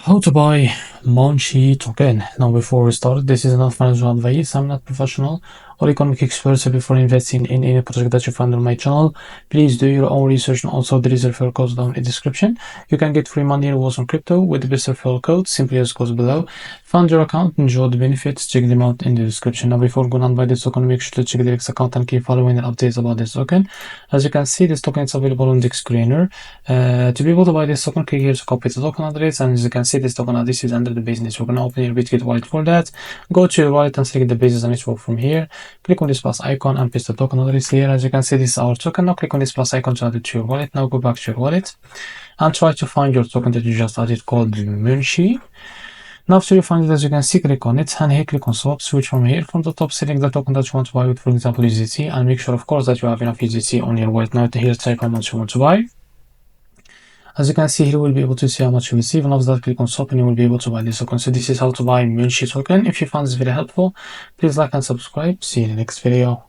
How to buy Munchie token. Now, before we start, this is not financial advice. I'm not professional or economic expert. So before investing in any project that you find on my channel, please do your own research. And also, there is a referral code down in the description. You can get free money rewards on crypto with the best referral code. Simply as goes below. Fund your account, enjoy the benefits. Check them out in the description. Now, before going on buy this token, make sure to check the WEEX account and keep following the updates about this token. As you can see, this token is available on the screener. To be able to buy this token, click here to copy the token address, and as you can see, this token address is under the business. We're gonna open your Bitget wallet for that. Go to your wallet and select the business and network from here. Click on this plus icon and paste the token address here. As you can see, this is our token. Now click on this plus icon to add it to your wallet. Now go back to your wallet and try to find your token that you just added called Munchie. Now after you find it, as you can see, click on it and here click on swap, switch from here. From the top, select the token that you want to buy with, for example, USDT, and make sure of course that you have enough USDT on your wallet. Now here type how much you want to buy. As you can see here, you will be able to see how much you receive, and after that click on swap and you will be able to buy this token. So this is how to buy Munchie token. If you found this video helpful, please like and subscribe. See you in the next video.